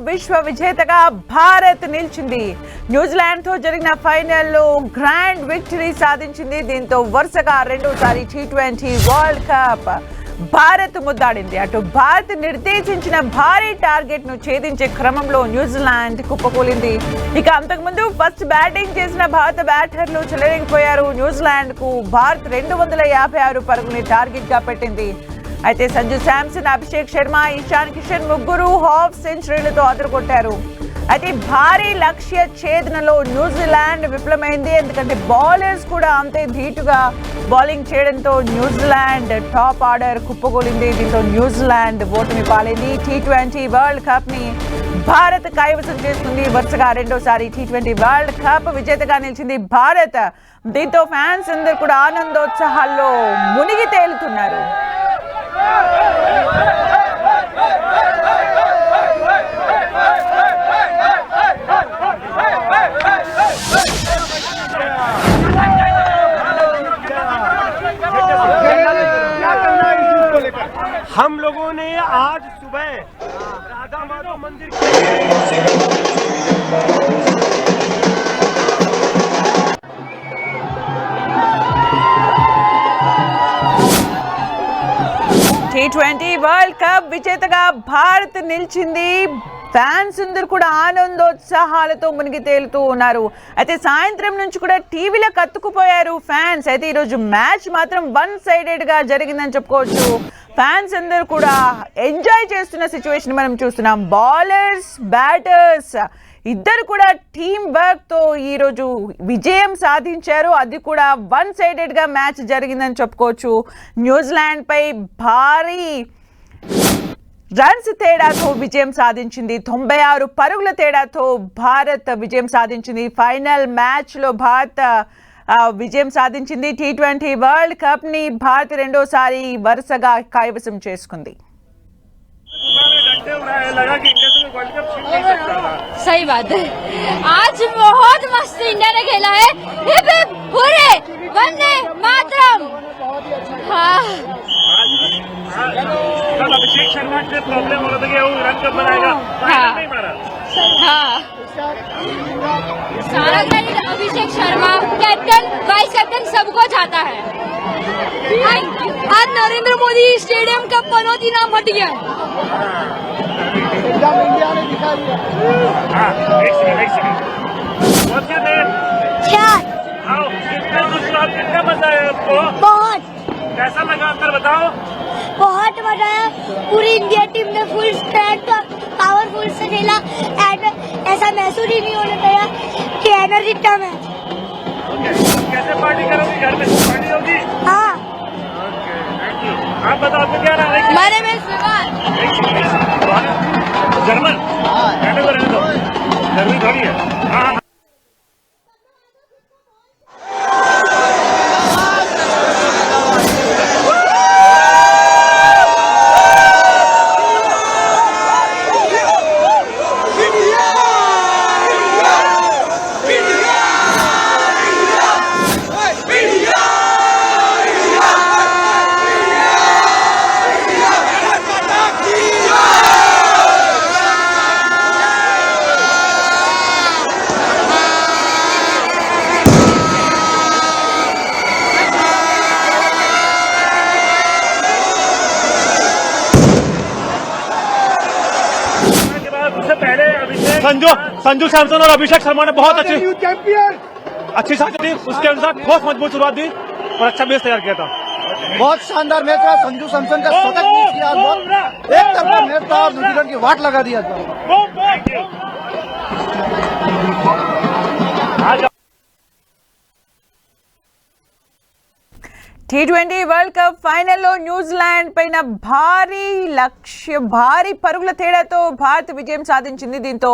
విశ్వ విజేతగా భారత్ నిలిచింది. న్యూజిలాండ్ తో జరిగిన ఫైనల్లో గ్రాండ్ విక్టరీ సాధించింది. దీంతో వరుసగా రెండోసారి T20 వరల్డ్ కప్ భారత్ ముద్దాడింది. అటు భారత్ నిర్దేశించిన భారీ టార్గెట్ ను ఛేదించే క్రమంలో న్యూజిలాండ్ కుప్పకూలింది. ఇక అంతకుముందు ఫస్ట్ బ్యాటింగ్ చేసిన భారత బ్యాటర్లు చెలరేగిపోయారు. న్యూజిలాండ్ కు భారత్ 256 పరుగుని టార్గెట్ గా పెట్టింది. అయితే సంజు శాంసన్, అభిషేక్ శర్మ, ఇషాన్ కిషన్ ముగ్గురు హాఫ్ సెంచరీలతో అదరగొట్టారు. అయితే భారీ లక్ష్య ఛేదనలో న్యూజిలాండ్ విఫలమైంది. ఎందుకంటే బౌలర్స్ కూడా అంతే ధీటుగా బౌలింగ్ చేయడంతో న్యూజిలాండ్ టాప్ ఆర్డర్ కుప్పగోలింది. దీంతో న్యూజిలాండ్ ఓటమి పాలైంది. T20 వరల్డ్ కప్ ని భారత్ కైవసం చేసుకుంది. వరుసగా రెండోసారి T20 వరల్డ్ కప్ విజేతగా నిలిచింది భారత్. దీంతో ఫ్యాన్స్ అందరూ కూడా ఆనందోత్సాహాల్లో మునిగి తేలుతున్నారు. हम लोगों ने आज सुबह राधा माधव मंदिर T20 వరల్డ్ కప్ విజేతగా భారత్ నిలిచింది. ఫ్యాన్స్ అందరూ కూడా ఆనందోత్సాహాలతో మునిగి తేలుతూ ఉన్నారు. అయితే సాయంత్రం నుంచి కూడా టీవీలో కత్తుకుపోయారు ఫ్యాన్స్. అయితే ఈరోజు మ్యాచ్ మాత్రం వన్ సైడెడ్ గా జరిగిందని చెప్పుకోవచ్చు. ఫ్యాన్స్ అందరూ కూడా ఎంజాయ్ చేస్తున్న సిచ్యువేషన్ మనం చూస్తున్నాం. బౌలర్స్, బ్యాటర్స్ ఇద్దరు కూడా టీమ్ వర్క్ తో ఈరోజు విజయం సాధించారు. అది కూడా వన్ సైడెడ్ గా మ్యాచ్ జరిగిందని చెప్పుకోవచ్చు. న్యూజిలాండ్ పై భారీ రన్స్ తేడాతో విజయం సాధించింది. 96 పరుగుల తేడాతో భారత్ విజయం సాధించింది. ఫైనల్ మ్యాచ్ లో భారత్ విజయం సాధించింది. T20 వరల్డ్ కప్ ని భారత్ రెండోసారి వరుసగా కైవసం చేసుకుంది. सही बात है. आज बहुत मस्त इंडिया ने खेला है. पूरे वंदे मातरम. हाँ, कल अभिषेक शर्मा से प्रॉब्लम हो रहा था कि वो रन कब बनाएगा, नहीं मारा. हाँ, सारा credit Abhishek Sharma, captain, vice captain सबको जाता है. आज नरेंद्र मोदी स्टेडियम का पनौती नाम हट गया. इंडिया ने दिखा दिया. हाँ, एक सेकंड. क्या? आओ, कितना मजा आया आपको? बहुत कैसा लगा अंदर बताओ. बहुत मजा आया. पूरी इंडिया टीम ने फुल स्ट्रेंथ पावरफुल से खेला. एंड ऐसा महसूस ही नहीं होने पाया कि एनर्जी कम है. कैसे पार्टी करोगी? घर में पार्टी होगी? हाँ. Thank you. आप बताओ आपको क्या नाम है? मेरे में जर्मन. रहने दो. जर्मनी थोड़ी है. हाँ. संजू सैमसन और अभिषेक शर्मा ने बहुत अच्छी साथ दी. उसके अनुसार बहुत मजबूत शुरुआत दी और अच्छा बेस तैयार किया था. बहुत शानदार मैच था. संजू सैमसन का शतक मिस किया. एक तरफा मैच था और न्यूजीलैंड की वाट लगा दिया. T20 వరల్డ్ కప్ ఫైనల్లో న్యూజిలాండ్ పైన భారీ పరుగుల తేడాతో భారత్ విజయం సాధించింది. దీంతో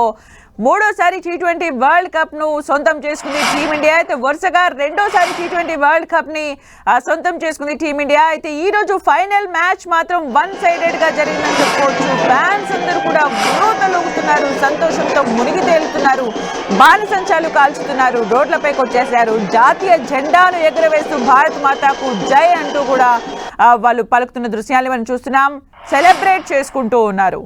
మూడోసారి T20 వరల్డ్ కప్ ను సొంతం చేసుకుంది టీమిండియా. అయితే వరుసగా రెండోసారి T20 వరల్డ్ కప్ ని సొంతం చేసుకుంది టీమిండియా. అయితే ఈ రోజు ఫైనల్ మ్యాచ్ మాత్రం వన్ సైడెడ్ గా జరిగిందని చెప్పుకోవచ్చు. ఫ్యాన్స్ అందరూ కూడా ఉర్రూతలూగుతున్నారు, సంతోషంతో మునిగి తేలుతున్నారు, బాణసంచాలు కాల్చుతున్నారు, రోడ్లపైకి వచ్చేశారు. జాతీయ జెండాను ఎగురవేస్తూ భారత్ మాతాకు జై అంటూ కూడా వాళ్ళు పలుకుతున్న దృశ్యాలు మనం చూస్తున్నాం. సెలబ్రేట్ చేసుకుంటూ ఉన్నారు.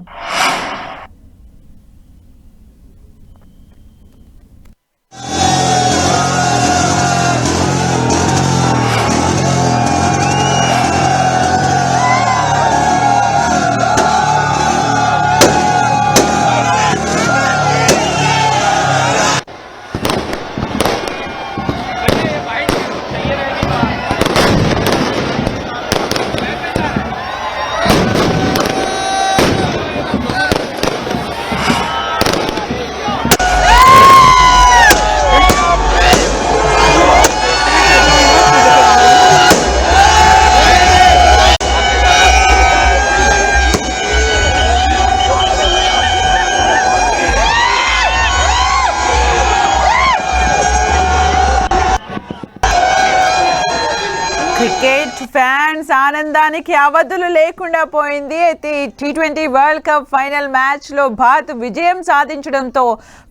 క్రికెట్ ఫ్యాన్స్ ఆనందానికి అవధులు లేకుండా పోయింది. అయితే T20 world cup final match లో భారత్ విజయం సాధించడంతో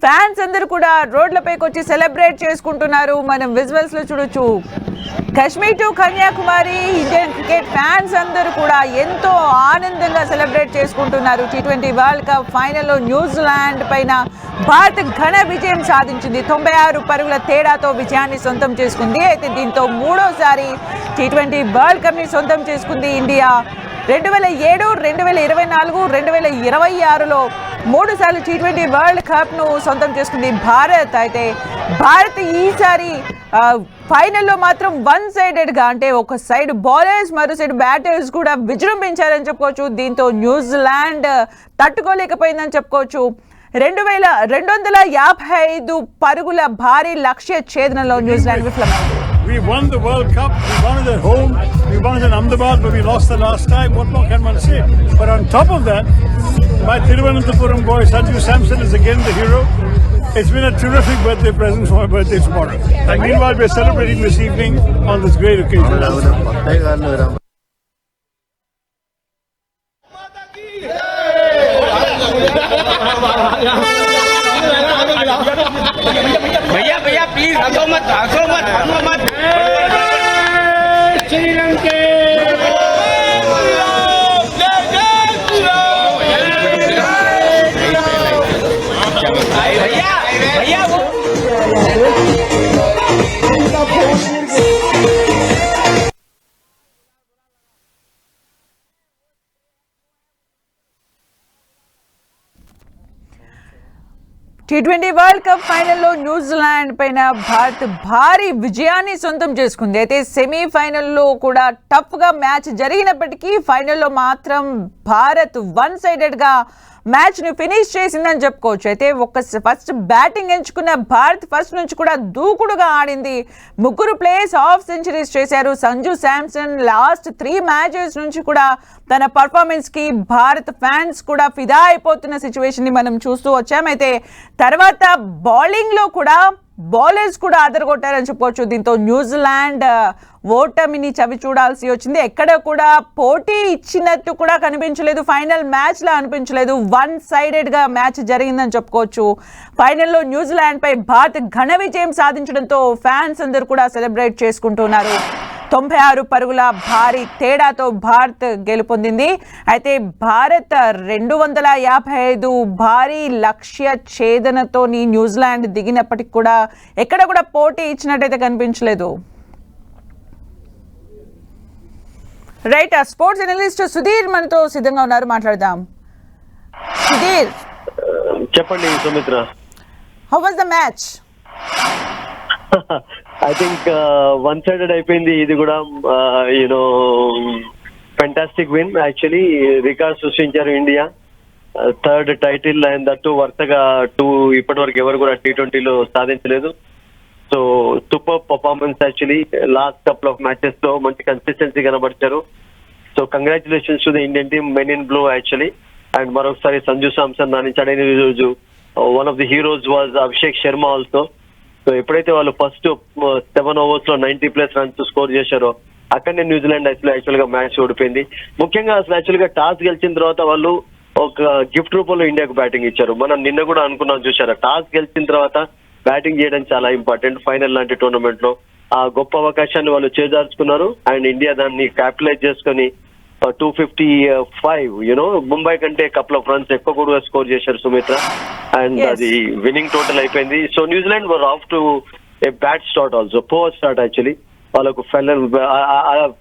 ఫ్యాన్స్ అందరూ కూడా రోడ్లపైకి వచ్చి సెలబ్రేట్ చేసుకుంటున్నారు. మనం విజువల్స్ లో చూడొచ్చు. Kashmir to Kanyakumari Indian cricket fans అందరూ కూడా ఎంతో ఆనందంగా సెలబ్రేట్ చేసుకుంటున్నారు. T20 వరల్డ్ కప్ ఫైనల్లో న్యూజిలాండ్ పైన భారత్ ఘన విజయం సాధించింది. 96 పరుగుల తేడాతో విజయాన్ని సొంతం చేసుకుంది. అయితే దీంతో మూడోసారి T20 వరల్డ్ కప్ ని సొంతం చేసుకుంది ఇండియా. 2007, 2024, 2026లో 3 సార్లు T20 వరల్డ్ కప్ ను సొంతం చేసుకుంది భారత్. అయితే భారత్ ఈసారి ఫైనల్లో మాత్రం వన్ సైడెడ్ గా, అంటే ఒక సైడ్ బౌలర్స్ మరో సైడ్ బ్యాటర్స్ కూడా విజృంభించారని చెప్పుకోవచ్చు. దీంతో న్యూజిలాండ్ తట్టుకోలేకపోయిందని చెప్పుకోవచ్చు. 2,255 పరుగుల భారీ లక్ష్య ఛేదనలో న్యూజిలాండ్ విఫలమైంది. We won the World Cup, we won it at home, we won it in Ahmedabad, but we lost the last time. What more can one say? But on top of that, my Thiruvananthapuram boy Sanju Samson is again the hero. It's been a terrific birthday present for my birthday tomorrow. And meanwhile, we're celebrating this evening on this great occasion. भैया भैया please हंसो मत श्रीलंके भैया भैया T20 world cup ఫైనల్లో New Zealand పైన భారత్ భారీ విజయాన్ని సొంతం చేసుకుంది. అయితే సెమీఫైనల్లో కూడా టఫ్గా మ్యాచ్ జరిగినప్పటికీ ఫైనల్లో మాత్రం భారత్ వన్ సైడెడ్గా మ్యాచ్ని ఫినిష్ చేసిందని చెప్పుకోవచ్చు. అయితే ఫస్ట్ బ్యాటింగ్ ఎంచుకున్న భారత్ ఫస్ట్ నుంచి కూడా దూకుడుగా ఆడింది. 3 ప్లేయర్స్ హాఫ్ సెంచరీస్ చేశారు. సంజు శాంసన్ లాస్ట్ 3 మ్యాచెస్ నుంచి కూడా తన పర్ఫార్మెన్స్కి భారత్ ఫ్యాన్స్ కూడా ఫిదా అయిపోతున్న సిచ్యువేషన్ని మనం చూస్తూ వచ్చాం. అయితే తర్వాత బౌలింగ్లో కూడా బౌలర్స్ కూడా అదరగొట్టారని చెప్పుకోవచ్చు. దీంతో న్యూజిలాండ్ ఓటమిని చవి చూడాల్సి వచ్చింది. ఎక్కడ కూడా పోటీ ఇచ్చినట్టు కూడా కనిపించలేదు. ఫైనల్ మ్యాచ్లా అనిపించలేదు. వన్ సైడెడ్గా మ్యాచ్ జరిగిందని చెప్పుకోవచ్చు. ఫైనల్లో న్యూజిలాండ్ పై భారత్ ఘన విజయం సాధించడంతో ఫ్యాన్స్ అందరూ కూడా సెలబ్రేట్ చేసుకుంటున్నారు. 96 పరుగుల భారీ తేడాతో భారత్ గెలుపొందింది. అయితే భారత్ 255 భారీ లక్ష్య ఛేదనతో న్యూజిలాండ్ దిగినప్పటికి కూడా ఎక్కడ కూడా పోటీ ఇచ్చినట్టయితే కనిపించలేదు. రైట్, స్పోర్ట్స్ జర్నలిస్ట్ సుధీర్ మనతో సిద్ధంగా ఉన్నారు, మాట్లాడదాం. సుధీర్, చెప్పండి Sumitra. How was the match? I think one sided అయిపోయింది. ఇది కూడా you know fantastic win. Actually record సృష్టించారు India. 3rd title and that వరుసగా 2 ఇప్పటి వరకు ఎవరు కూడా T20లో సాధించలేదు. So super performance. Actually last couple of matches లో మంచి కన్సిస్టెన్సీ కనబరిచారు. So congratulations to the Indian team, men in blue actually. And మరొకసారి సంజు శాంసన్ రాణించాడు. ఈ రోజు one of the heroes was Abhishek Sharma also. So ఎప్పుడైతే వాళ్ళు ఫస్ట్ 7 overs లో 90+ రన్స్ స్కోర్ చేశారో అక్కడనే న్యూజిలాండ్ యాక్చువల్ గా మ్యాచ్ ఓడిపోయింది. ముఖ్యంగా అసలు యాక్చువల్ గా టాస్ గెలిచిన తర్వాత వాళ్ళు ఒక గిఫ్ట్ రూపంలో ఇండియాకు బ్యాటింగ్ ఇచ్చారు. మనం నిన్న కూడా అనుకున్నాం, చూసారా? టాస్ గెలిచిన తర్వాత బ్యాటింగ్ చేయడం చాలా ఇంపార్టెంట్. ఫైనల్ లాంటి టోర్నమెంట్ లో ఆ గొప్ప అవకాశాన్ని వాళ్ళు చేజార్చుకున్నారు. అండ్ ఇండియా దాన్ని క్యాపిటలైజ్ చేసుకుని 255 ముంబై కంటే కపుల్ ఆఫ్ రన్స్ ఎక్కువ కూడా స్కోర్ చేశారు సుమిత్ర. అండ్ అది విన్నింగ్ టోటల్ అయిపోయింది. So New Zealand were off to a bad start also, poor start actually. వాళ్ళకు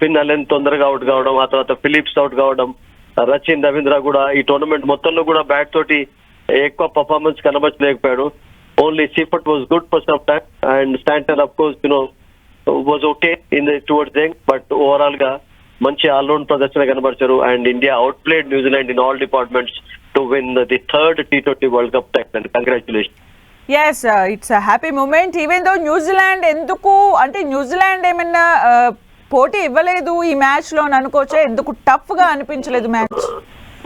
ఫిన్ అలెన్ తొందరగా అవుట్ కావడం, ఆ తర్వాత ఫిలిప్స్ అవుట్ కావడం, రచిన్ రవీంద్ర కూడా ఈ టోర్నమెంట్ మొత్తంలో కూడా బ్యాట్ తోటి ఎక్కువ పర్ఫార్మెన్స్ కనబరచలేకపోయాడు. Only Seifert was good for some time and Santner of course was okay in the towards end. But overall గా మంచి ఆల్రౌండ్ ప్రదర్శన కనబరిచారు. And India outplayed New Zealand in all departments to win the 3rd T20 world cup title. Congratulation. Yes, it's a happy moment. Even though New Zealand ఎందుకు అంటే New Zealand ఏమన్నా పోటీ ఇవ్వలేదు ఈ మ్యాచ్ లో అనుకోవచ్చా? ఎందుకు టఫ్ గా అనిపించలేదు మ్యాచ్?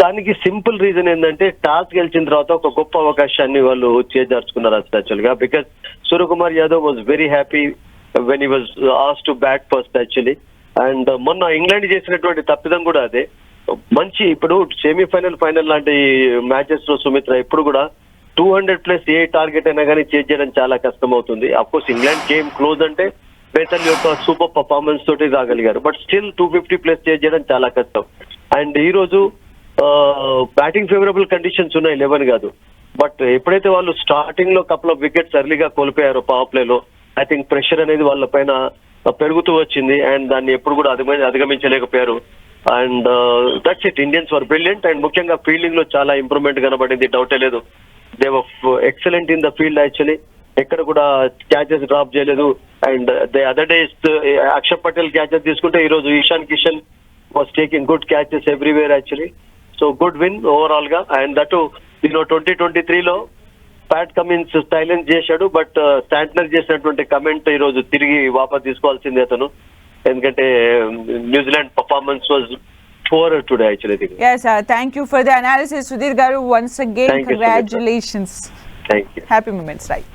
దానికి సింపుల్ రీజన్ ఏంటంటే టాస్ గెలిచిన తర్వాత ఒక గొప్ప అవకాశాన్ని వాళ్ళు చేజార్చుకున్నారు యాక్చువల్ గా. Because Suryakumar Yadav was very happy when he was asked to bat first actually. And మొన్న ఇంగ్లాండ్ చేసినటువంటి తప్పిదం కూడా అదే. మంచి ఇప్పుడు సెమీఫైనల్ ఫైనల్ లాంటి మ్యాచెస్ లో సుమిత్ర ఎప్పుడు కూడా 200+ ఏ టార్గెట్ అయినా కానీ చేజ్ చేయడం చాలా కష్టం అవుతుంది. Of course England game close అంటే బేతల్ యొక్క సూపర్ పర్ఫార్మెన్స్ తోటి రాగలిగారు, బట్ స్టిల్ 250+ చేజ్ చేయడం చాలా కష్టం. అండ్ ఈ రోజు బ్యాటింగ్ ఫేవరబుల్ కండిషన్స్ ఉన్నాయి, 11 కాదు. బట్ ఎప్పుడైతే వాళ్ళు స్టార్టింగ్ లో కపుల్ ఆఫ్ వికెట్స్ ఎర్లీగా కోల్పోయారో పవర్ ప్లేలో, ఐ థింక్ ప్రెషర్ అనేది వాళ్ళ పైన పెరుగుతూ వచ్చింది అండ్ దాన్ని ఎప్పుడు కూడా అధిగమించలేకపోయారు. And that's it, Indians were brilliant. And ముఖ్యంగా ఫీల్డింగ్ లో చాలా ఇంప్రూవ్మెంట్ కనబడింది, డౌటే లేదు. They were excellent in the field actually. ఎక్కడ కూడా క్యాచెస్ డ్రాప్ చేయలేదు. And the other days Axar Patel catches తీసుకుంటే ఈ రోజు Ishan Kishan was taking good catches everywhere actually. So good win overall గా. అండ్ దట్ 2023లో ప్యాట్ కమిన్స్ సైలెన్స్ చేశాడు, బట్ శాంట్నర్ చేసినటువంటి కమెంట్ ఈ రోజు తిరిగి వాపస్ తీసుకోవాల్సిందే అతను, ఎందుకంటే New Zealand performance was poor today actually. Yes, thank you for the analysis, Sudhir Garu. Once again, Thank you, congratulations. Thank you. Happy moments, right?